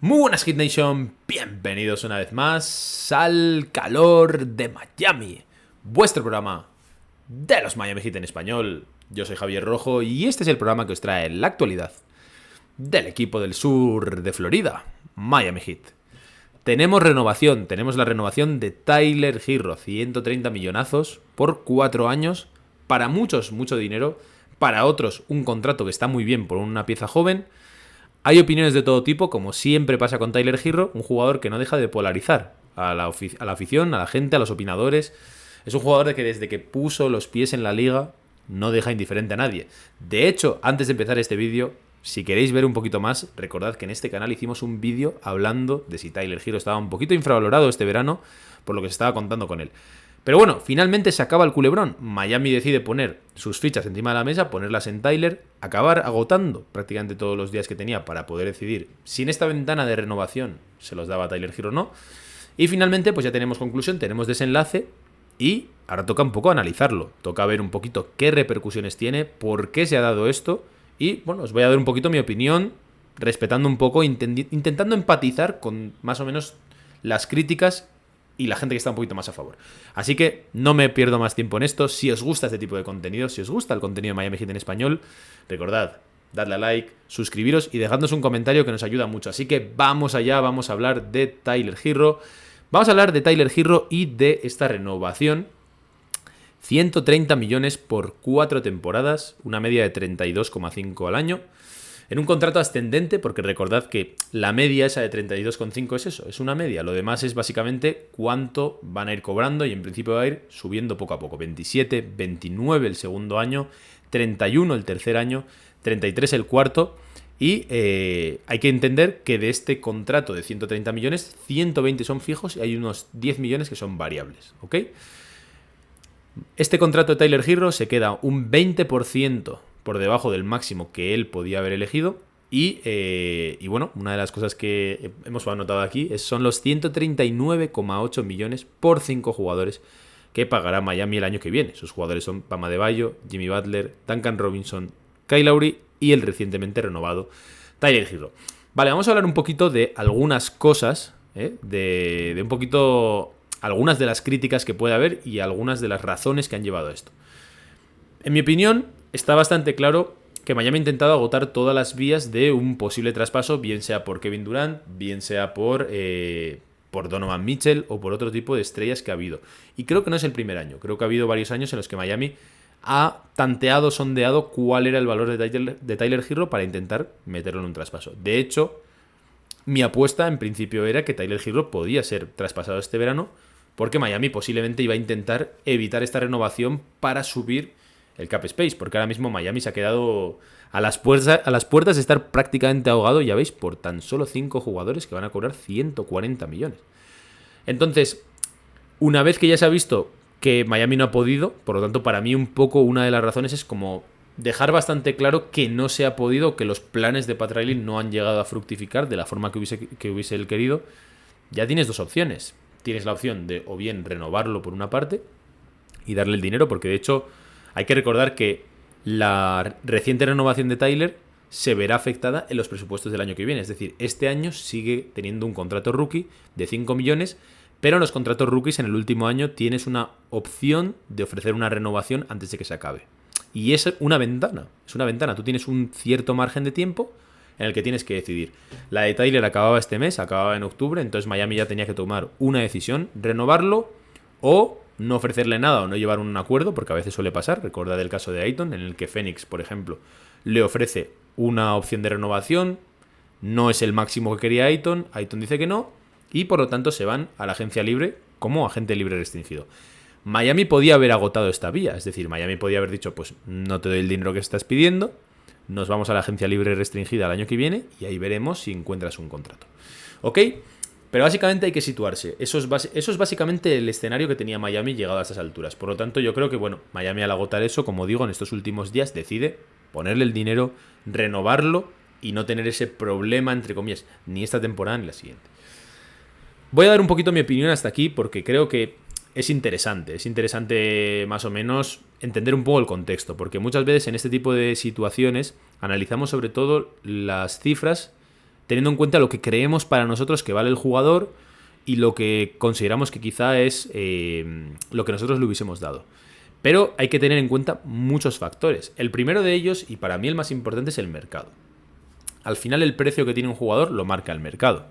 Muy buenas Hit Nation, bienvenidos una vez más al calor de Miami, vuestro programa de los Miami Heat en español. Yo soy Javier Rojo y este es el programa que os trae la actualidad del equipo del sur de Florida, Miami Heat. Tenemos la renovación de Tyler Herro, 130 millonazos por 4 años, para muchos mucho dinero, para otros un contrato que está muy bien por una pieza joven. Hay opiniones de todo tipo, como siempre pasa con Tyler Herro, un jugador que no deja de polarizar a la afición, a la gente, a los opinadores. Es un jugador que desde que puso los pies en la liga no deja indiferente a nadie. De hecho, antes de empezar este vídeo, si queréis ver un poquito más, recordad que en este canal hicimos un vídeo hablando de si Tyler Herro estaba un poquito infravalorado este verano por lo que se estaba contando con él. Pero bueno, finalmente se acaba el culebrón. Miami decide poner sus fichas encima de la mesa, ponerlas en Tyler, acabar agotando prácticamente todos los días que tenía para poder decidir si en esta ventana de renovación se los daba a Tyler Herro o no. Y finalmente pues ya tenemos conclusión, tenemos desenlace y ahora toca un poco analizarlo. Toca ver un poquito qué repercusiones tiene, por qué se ha dado esto y bueno, os voy a dar un poquito mi opinión, respetando un poco, intentando empatizar con más o menos las críticas y la gente que está un poquito más a favor. Así que no me pierdo más tiempo en esto. Si os gusta este tipo de contenido, si os gusta el contenido de Miami Heat en español, recordad, dadle a like, suscribiros y dejadnos un comentario que nos ayuda mucho. Así que vamos allá, vamos a hablar de Tyler Herro. Vamos a hablar de Tyler Herro y de esta renovación. 130 millones por 4 temporadas, una media de 32,5 al año. En un contrato ascendente, porque recordad que la media esa de 32,5 es eso, es una media. Lo demás es básicamente cuánto van a ir cobrando y en principio va a ir subiendo poco a poco. 27, 29 el segundo año, 31 el tercer año, 33 el cuarto. Y hay que entender que de este contrato de 130 millones, 120 son fijos y hay unos 10 millones que son variables, ¿ok? Este contrato de Tyler Herro se queda un 20% por debajo del máximo que él podía haber elegido. Y bueno, una de las cosas que hemos anotado aquí son los 139,8 millones por 5 jugadores que pagará Miami el año que viene. Sus jugadores son Bam Adebayo, Jimmy Butler, Duncan Robinson, Kyle Lowry y el recientemente renovado Tyler Herro. Vale, vamos a hablar un poquito de algunas cosas, de un poquito algunas de las críticas que puede haber y algunas de las razones que han llevado a esto. En mi opinión, está bastante claro que Miami ha intentado agotar todas las vías de un posible traspaso, bien sea por Kevin Durant, bien sea por Donovan Mitchell o por otro tipo de estrellas que ha habido. Y creo que no es el primer año, creo que ha habido varios años en los que Miami ha tanteado, sondeado cuál era el valor de Tyler Herro para intentar meterlo en un traspaso. De hecho, mi apuesta en principio era que Tyler Herro podía ser traspasado este verano porque Miami posiblemente iba a intentar evitar esta renovación para subir el cap space, porque ahora mismo Miami se ha quedado a las puertas de estar prácticamente ahogado, ya veis, por tan solo 5 jugadores que van a cobrar 140 millones. Entonces, una vez que ya se ha visto que Miami no ha podido, por lo tanto, para mí un poco una de las razones es como dejar bastante claro que no se ha podido, que los planes de Pat Riley no han llegado a fructificar de la forma que hubiese él querido. Ya tienes dos opciones. Tienes la opción de o bien renovarlo por una parte y darle el dinero, porque de hecho hay que recordar que la reciente renovación de Tyler se verá afectada en los presupuestos del año que viene. Es decir, este año sigue teniendo un contrato rookie de 5 millones, pero en los contratos rookies en el último año tienes una opción de ofrecer una renovación antes de que se acabe. Y es una ventana, Tú tienes un cierto margen de tiempo en el que tienes que decidir. La de Tyler acababa este mes, acababa en octubre, entonces Miami ya tenía que tomar una decisión, renovarlo o no ofrecerle nada o no llevar un acuerdo, porque a veces suele pasar. Recordad el caso de Ayton, en el que Phoenix, por ejemplo, le ofrece una opción de renovación, no es el máximo que quería Ayton dice que no, y por lo tanto se van a la agencia libre como agente libre restringido. Miami podía haber agotado esta vía, es decir, Miami podía haber dicho, pues no te doy el dinero que estás pidiendo, nos vamos a la agencia libre restringida el año que viene y ahí veremos si encuentras un contrato. ¿Ok? Pero básicamente hay que situarse. Eso es básicamente el escenario que tenía Miami llegado a estas alturas. Por lo tanto, yo creo que, bueno, Miami al agotar eso, como digo, en estos últimos días decide ponerle el dinero, renovarlo y no tener ese problema, entre comillas, ni esta temporada ni la siguiente. Voy a dar un poquito mi opinión hasta aquí porque creo que es interesante más o menos entender un poco el contexto, porque muchas veces en este tipo de situaciones analizamos sobre todo las cifras teniendo en cuenta lo que creemos para nosotros que vale el jugador y lo que consideramos que quizá es lo que nosotros le hubiésemos dado. Pero hay que tener en cuenta muchos factores. El primero de ellos, y para mí el más importante, es el mercado. Al final el precio que tiene un jugador lo marca el mercado.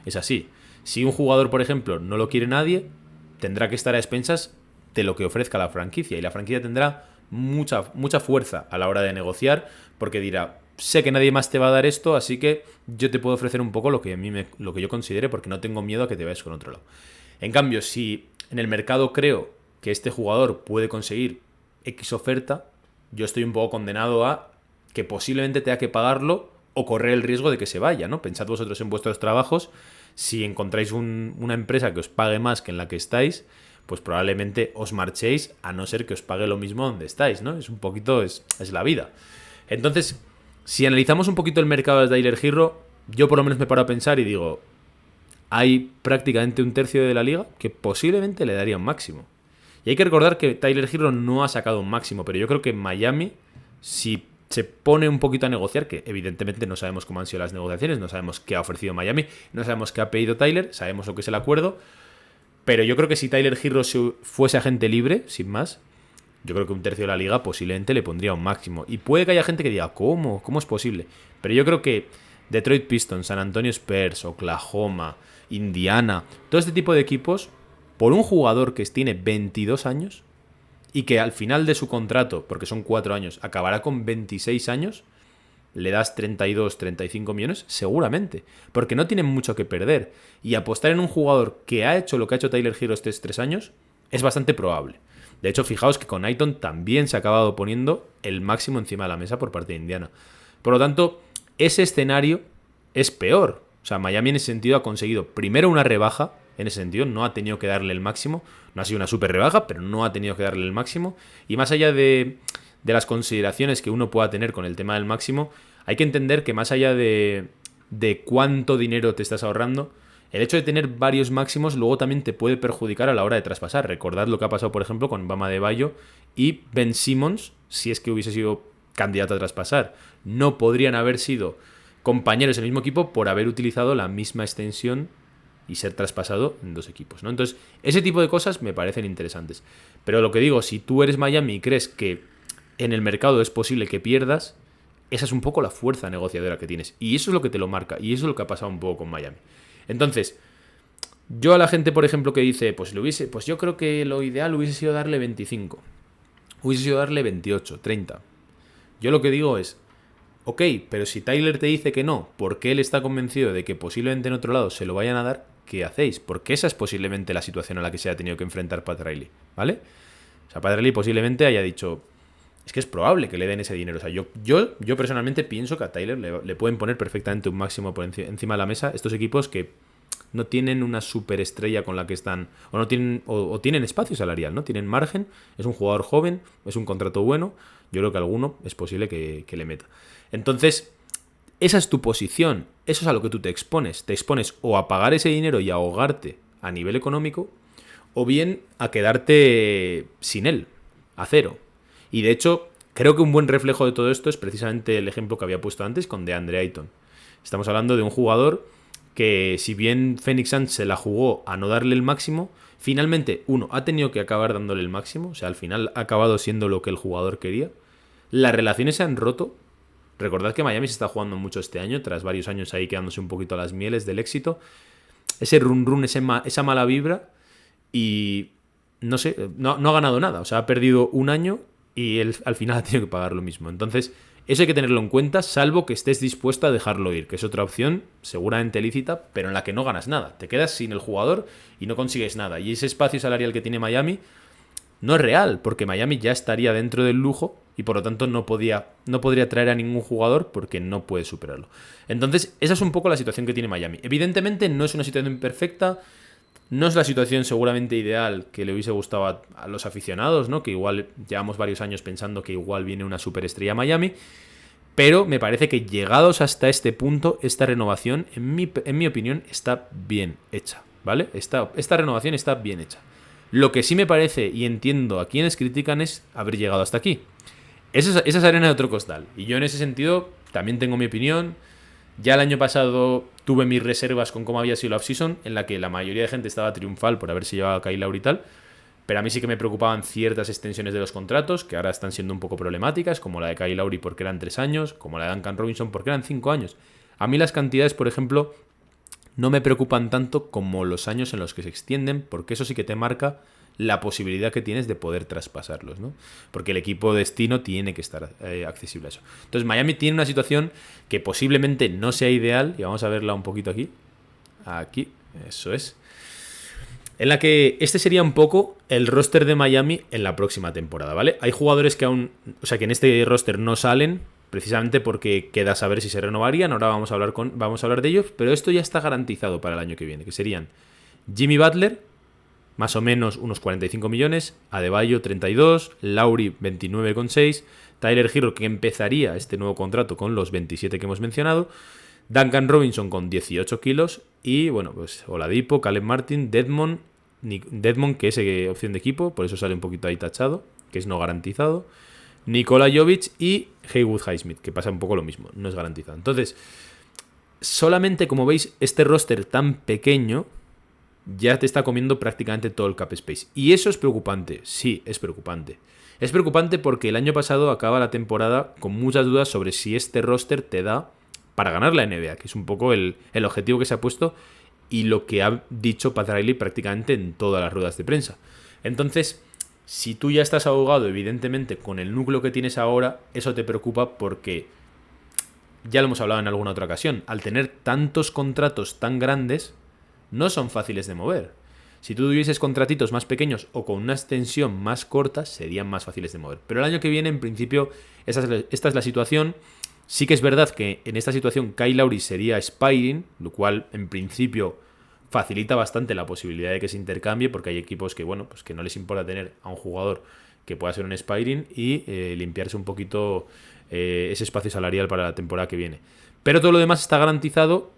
Es así. Si un jugador, por ejemplo, no lo quiere nadie, tendrá que estar a expensas de lo que ofrezca la franquicia. Y la franquicia tendrá mucha fuerza a la hora de negociar, porque dirá, sé que nadie más te va a dar esto, así que yo te puedo ofrecer un poco lo que lo que yo considere, porque no tengo miedo a que te vayas con otro lado. En cambio, si en el mercado creo que este jugador puede conseguir X oferta, yo estoy un poco condenado a que posiblemente tenga que pagarlo o correr el riesgo de que se vaya, ¿no? Pensad vosotros en vuestros trabajos, si encontráis una empresa que os pague más que en la que estáis, pues probablemente os marchéis, a no ser que os pague lo mismo donde estáis, ¿no? Es un poquito, es la vida. Entonces, si analizamos un poquito el mercado de Tyler Herro, yo por lo menos me paro a pensar y digo, hay prácticamente un tercio de la liga que posiblemente le daría un máximo. Y hay que recordar que Tyler Herro no ha sacado un máximo, pero yo creo que en Miami, si se pone un poquito a negociar, que evidentemente no sabemos cómo han sido las negociaciones, no sabemos qué ha ofrecido Miami, no sabemos qué ha pedido Tyler, sabemos lo que es el acuerdo, pero yo creo que si Tyler Herro fuese agente libre, sin más, yo creo que un tercio de la liga posiblemente le pondría un máximo. Y puede que haya gente que diga, ¿cómo? ¿Cómo es posible? Pero yo creo que Detroit Pistons, San Antonio Spurs, Oklahoma, Indiana, todo este tipo de equipos, por un jugador que tiene 22 años y que al final de su contrato, porque son 4 años, acabará con 26 años, le das 32, 35 millones, seguramente, porque no tienen mucho que perder. Y apostar en un jugador que ha hecho lo que ha hecho Tyler Herro estos 3 años es bastante probable. De hecho, fijaos que con Ayton también se ha acabado poniendo el máximo encima de la mesa por parte de Indiana. Por lo tanto, ese escenario es peor. O sea, Miami en ese sentido ha conseguido primero una rebaja, en ese sentido no ha tenido que darle el máximo, no ha sido una super rebaja, pero no ha tenido que darle el máximo. Y más allá de las consideraciones que uno pueda tener con el tema del máximo, hay que entender que más allá de cuánto dinero te estás ahorrando, el hecho de tener varios máximos luego también te puede perjudicar a la hora de traspasar. Recordad lo que ha pasado, por ejemplo, con Bam Adebayo y Ben Simmons, si es que hubiese sido candidato a traspasar. No podrían haber sido compañeros en el mismo equipo por haber utilizado la misma extensión y ser traspasado en 2 equipos, ¿no? Entonces, ese tipo de cosas me parecen interesantes. Pero lo que digo, si tú eres Miami y crees que en el mercado es posible que pierdas, esa es un poco la fuerza negociadora que tienes. Y eso es lo que te lo marca. Y eso es lo que ha pasado un poco con Miami. Entonces, yo a la gente, por ejemplo, que dice, pues yo creo que lo ideal hubiese sido darle 25. Hubiese sido darle 28, 30. Yo lo que digo es, ok, pero si Tyler te dice que no, porque él está convencido de que posiblemente en otro lado se lo vayan a dar, ¿qué hacéis? Porque esa es posiblemente la situación a la que se ha tenido que enfrentar Pat Riley, ¿vale? O sea, Pat Riley posiblemente haya dicho, es que es probable que le den ese dinero. O sea, yo personalmente pienso que a Tyler le pueden poner perfectamente un máximo por encima de la mesa estos equipos que no tienen una superestrella con la que están, o no tienen, o tienen espacio salarial, ¿no? Tienen margen, es un jugador joven, es un contrato bueno, yo creo que alguno es posible que le meta. Entonces, esa es tu posición, eso es a lo que tú te expones o a pagar ese dinero y a ahogarte a nivel económico, o bien a quedarte sin él, a cero. Y de hecho, creo que un buen reflejo de todo esto es precisamente el ejemplo que había puesto antes con DeAndre Ayton. Estamos hablando de un jugador que, si bien Phoenix Suns se la jugó a no darle el máximo, finalmente, ha tenido que acabar dándole el máximo, o sea, al final ha acabado siendo lo que el jugador quería. Las relaciones se han roto. Recordad que Miami se está jugando mucho este año, tras varios años ahí quedándose un poquito a las mieles del éxito. Ese run, esa mala vibra, y no sé, no ha ganado nada, o sea, ha perdido un año y él al final ha tenido que pagar lo mismo. Entonces, eso hay que tenerlo en cuenta, salvo que estés dispuesto a dejarlo ir, que es otra opción, seguramente lícita, pero en la que no ganas nada. Te quedas sin el jugador y no consigues nada. Y ese espacio salarial que tiene Miami no es real, porque Miami ya estaría dentro del lujo y por lo tanto no podría traer a ningún jugador porque no puede superarlo. Entonces, esa es un poco la situación que tiene Miami. Evidentemente no es una situación perfecta, no es la situación seguramente ideal que le hubiese gustado a los aficionados, ¿no? Que igual llevamos varios años pensando que igual viene una superestrella a Miami, pero me parece que llegados hasta este punto, esta renovación, en mi opinión, está bien hecha, ¿vale? Esta renovación está bien hecha. Lo que sí me parece, y entiendo a quienes critican, es haber llegado hasta aquí. Esa es arena de otro costal. Y yo en ese sentido también tengo mi opinión. Ya el año pasado tuve mis reservas con cómo había sido la off-season, en la que la mayoría de gente estaba triunfal por haberse llevado a Kyle Lowry y tal. Pero a mí sí que me preocupaban ciertas extensiones de los contratos, que ahora están siendo un poco problemáticas, como la de Kyle Lowry porque eran 3 años, como la de Duncan Robinson porque eran 5 años. A mí las cantidades, por ejemplo, no me preocupan tanto como los años en los que se extienden, porque eso sí que te marca la posibilidad que tienes de poder traspasarlos, ¿no? Porque el equipo destino tiene que estar accesible a eso. Entonces Miami tiene una situación que posiblemente no sea ideal, y vamos a verla un poquito aquí. Aquí, eso es. En la que este sería un poco el roster de Miami en la próxima temporada, ¿vale? Hay jugadores que aún, o sea, que en este roster no salen, precisamente porque queda saber si se renovarían. Ahora vamos a hablar de ellos, pero esto ya está garantizado para el año que viene, que serían Jimmy Butler, más o menos unos 45 millones, Adebayo 32, Lowry 29,6, Tyler Herro, que empezaría este nuevo contrato con los 27 que hemos mencionado, Duncan Robinson con 18 kilos y, bueno, pues Oladipo, Caleb Martin, Dedmon, que es opción de equipo, por eso sale un poquito ahí tachado, que es no garantizado, Nikola Jovic y Haywood Highsmith, que pasa un poco lo mismo, no es garantizado. Entonces, solamente como veis, este roster tan pequeño ya te está comiendo prácticamente todo el cap space. Y eso es preocupante, sí, es preocupante. Es preocupante porque el año pasado acaba la temporada con muchas dudas sobre si este roster te da para ganar la NBA, que es un poco el objetivo que se ha puesto y lo que ha dicho Pat Riley prácticamente en todas las ruedas de prensa. Entonces, si tú ya estás ahogado, evidentemente, con el núcleo que tienes ahora, eso te preocupa porque, ya lo hemos hablado en alguna otra ocasión, al tener tantos contratos tan grandes, no son fáciles de mover. Si tú tuvieses contratitos más pequeños o con una extensión más corta, serían más fáciles de mover. Pero el año que viene, en principio, esta es la situación. Sí que es verdad que en esta situación Kyle Lowry sería expiring, lo cual en principio facilita bastante la posibilidad de que se intercambie, porque hay equipos que, bueno, pues que no les importa tener a un jugador que pueda ser un expiring y limpiarse un poquito ese espacio salarial para la temporada que viene. Pero todo lo demás está garantizado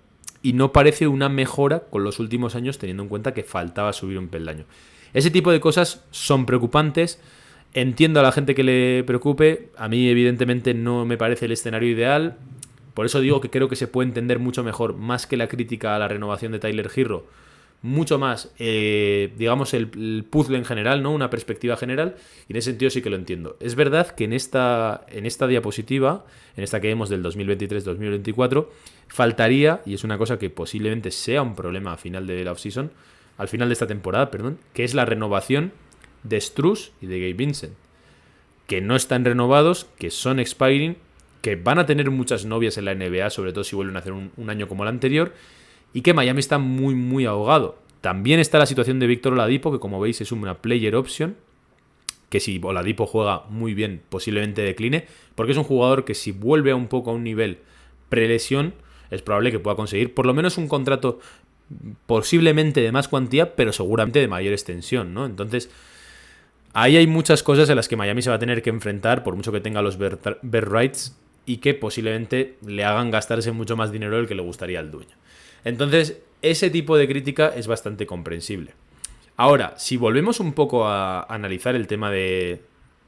y no parece una mejora con los últimos años, teniendo en cuenta que faltaba subir un peldaño. Ese tipo de cosas son preocupantes. Entiendo a la gente que le preocupe. A mí, evidentemente, no me parece el escenario ideal. Por eso digo que creo que se puede entender mucho mejor, más que la crítica a la renovación de Tyler Herro, mucho más, digamos, el puzzle en general, ¿no? Una perspectiva general. Y en ese sentido sí que lo entiendo. Es verdad que en esta diapositiva, en esta que vemos del 2023-2024, faltaría, y es una cosa que posiblemente sea un problema al final de la offseason, al final de esta temporada, perdón, que es la renovación de Strus y de Gabe Vincent, que no están renovados, que son expiring, que van a tener muchas novias en la NBA, sobre todo si vuelven a hacer un año como el anterior, y que Miami está muy, muy ahogado. También está la situación de Víctor Oladipo, que como veis es una player option, que si Oladipo juega muy bien, posiblemente decline, porque es un jugador que si vuelve un poco a un nivel prelesión, es probable que pueda conseguir por lo menos un contrato posiblemente de más cuantía, pero seguramente de mayor extensión, ¿no? Entonces, ahí hay muchas cosas en las que Miami se va a tener que enfrentar, por mucho que tenga los bird rights, y que posiblemente le hagan gastarse mucho más dinero del que le gustaría al dueño. Entonces, ese tipo de crítica es bastante comprensible. Ahora, si volvemos un poco a analizar el tema de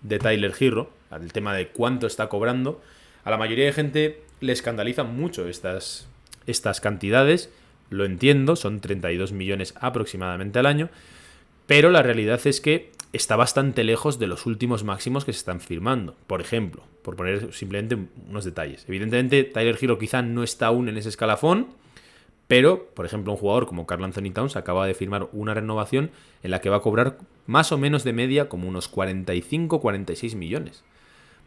Tyler Herro, el tema de cuánto está cobrando, a la mayoría de gente le escandalizan mucho estas cantidades. Lo entiendo, son 32 millones aproximadamente al año, pero la realidad es que está bastante lejos de los últimos máximos que se están firmando. Por ejemplo, por poner simplemente unos detalles. Evidentemente, Tyler Herro quizá no está aún en ese escalafón, pero, por ejemplo, un jugador como Karl Anthony Towns acaba de firmar una renovación en la que va a cobrar más o menos de media como unos 45-46 millones.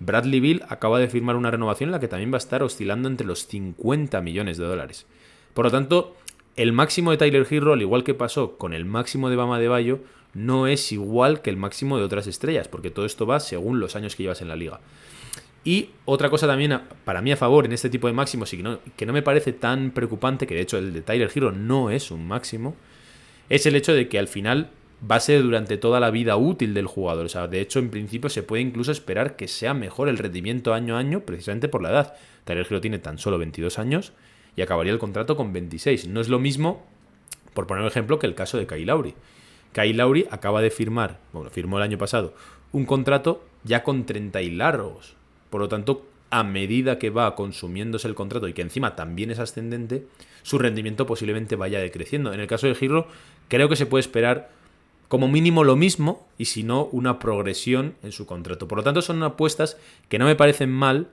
Bradley Beal acaba de firmar una renovación en la que también va a estar oscilando entre los 50 millones de dólares. Por lo tanto, el máximo de Tyler Herro, al igual que pasó con el máximo de Bam Adebayo, no es igual que el máximo de otras estrellas, porque todo esto va según los años que llevas en la liga. Y otra cosa también para mí a favor en este tipo de máximos y que no me parece tan preocupante, que de hecho el de Tyler Herro no es un máximo, es el hecho de que al final va a ser durante toda la vida útil del jugador. O sea, de hecho, en principio se puede incluso esperar que sea mejor el rendimiento año a año precisamente por la edad. Tyler Herro tiene tan solo 22 años y acabaría el contrato con 26. No es lo mismo, por poner un ejemplo, que el caso de Kyle Lowry. Kyle Lowry acaba de firmar, bueno, firmó el año pasado, un contrato ya con 30 y largos. Por lo tanto, a medida que va consumiéndose el contrato y que encima también es ascendente, su rendimiento posiblemente vaya decreciendo. En el caso de Girro, creo que se puede esperar como mínimo lo mismo y si no, una progresión en su contrato. Por lo tanto, son apuestas que no me parecen mal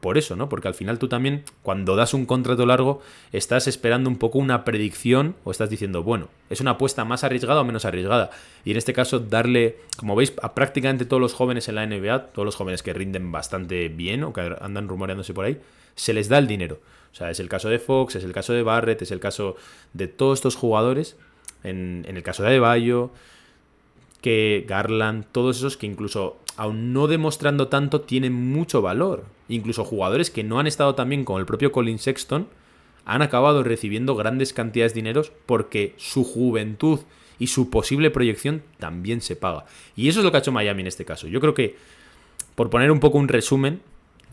por eso, ¿no? Porque al final tú también, cuando das un contrato largo, estás esperando un poco una predicción o estás diciendo, bueno, ¿es una apuesta más arriesgada o menos arriesgada? Y en este caso, darle, como veis, a prácticamente todos los jóvenes en la NBA, todos los jóvenes que rinden bastante bien o que andan rumoreándose por ahí, se les da el dinero. O sea, es el caso de Fox, es el caso de Barrett, es el caso de todos estos jugadores, en el caso de Adebayo, que Garland, todos esos que incluso, aun no demostrando tanto, tienen mucho valor. Incluso jugadores que no han estado tan bien como el propio Colin Sexton han acabado recibiendo grandes cantidades de dinero porque su juventud y su posible proyección también se paga. Y eso es lo que ha hecho Miami en este caso. Yo creo que, por poner un poco un resumen,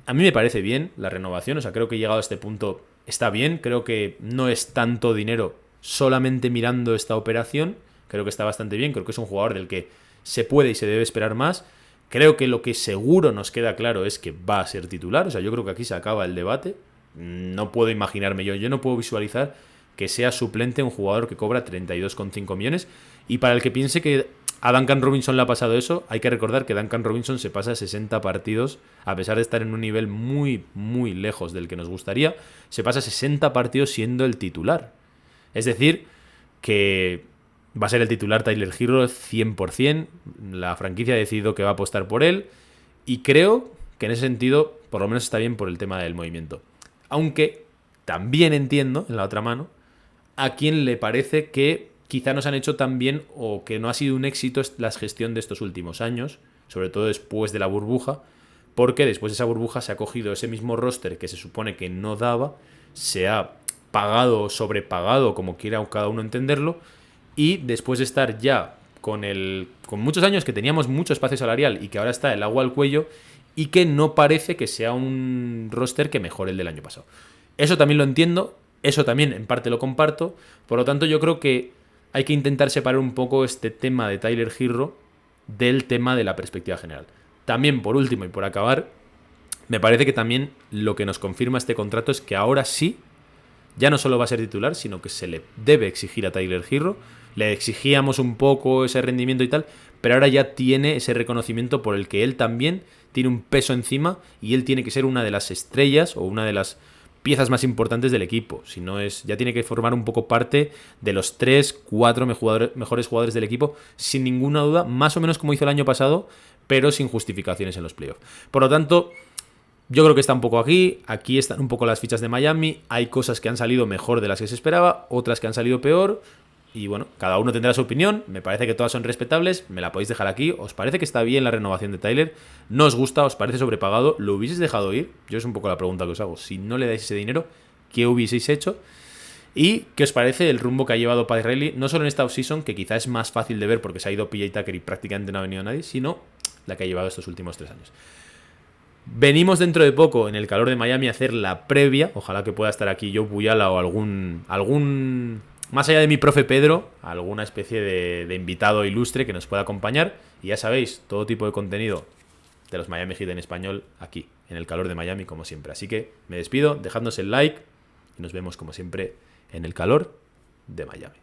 a mí me parece bien la renovación. O sea, creo que llegado a este punto está bien. Creo que no es tanto dinero solamente mirando esta operación. Creo que está bastante bien, creo que es un jugador del que se puede y se debe esperar más. Creo que lo que seguro nos queda claro es que va a ser titular. O sea, yo creo que aquí se acaba el debate. No puedo imaginarme yo no puedo visualizar que sea suplente un jugador que cobra 32,5 millones. Y para el que piense que a Duncan Robinson le ha pasado eso, hay que recordar que Duncan Robinson se pasa 60 partidos, a pesar de estar en un nivel muy, muy lejos del que nos gustaría, se pasa 60 partidos siendo el titular. Es decir, que va a ser el titular Tyler Herro 100%. La franquicia ha decidido que va a apostar por él. Y creo que en ese sentido, por lo menos está bien por el tema del movimiento. Aunque también entiendo, en la otra mano, a quien le parece que quizá no se han hecho tan bien o que no ha sido un éxito la gestión de estos últimos años, sobre todo después de la burbuja, porque después de esa burbuja se ha cogido ese mismo roster que se supone que no daba, se ha pagado o sobrepagado, como quiera cada uno entenderlo, y después de estar ya con muchos años que teníamos mucho espacio salarial y que ahora está el agua al cuello y que no parece que sea un roster que mejore el del año pasado. Eso también lo entiendo, eso también en parte lo comparto, por lo tanto yo creo que hay que intentar separar un poco este tema de Tyler Herro del tema de la perspectiva general. También, por último y por acabar, me parece que también lo que nos confirma este contrato es que ahora sí, ya no solo va a ser titular, sino que se le debe exigir a Tyler Herro. Le exigíamos un poco ese rendimiento y tal, pero ahora ya tiene ese reconocimiento por el que él también tiene un peso encima y él tiene que ser una de las estrellas o una de las piezas más importantes del equipo. Si no es, ya tiene que formar un poco parte de los 3-4 mejores jugadores del equipo, sin ninguna duda, más o menos como hizo el año pasado, pero sin justificaciones en los playoffs. Por lo tanto, yo creo que está un poco aquí están un poco las fichas de Miami, hay cosas que han salido mejor de las que se esperaba, otras que han salido peor, y bueno, cada uno tendrá su opinión, me parece que todas son respetables, me la podéis dejar aquí, ¿os parece que está bien la renovación de Tyler? ¿No os gusta? ¿Os parece sobrepagado? ¿Lo hubieseis dejado ir? Yo es un poco la pregunta que os hago, si no le dais ese dinero, ¿qué hubieseis hecho? ¿Y qué os parece el rumbo que ha llevado Pat Riley, no solo en esta offseason, que quizá es más fácil de ver porque se ha ido PJ Tucker y prácticamente no ha venido nadie, sino la que ha llevado estos últimos 3 años? Venimos dentro de poco, en el calor de Miami, a hacer la previa. Ojalá que pueda estar aquí Joe Buyala o algún más allá de mi profe Pedro, alguna especie de invitado ilustre que nos pueda acompañar. Y ya sabéis, todo tipo de contenido de los Miami Heat en español aquí, en el calor de Miami, como siempre. Así que me despido, dejadnos el like y nos vemos como siempre en el calor de Miami.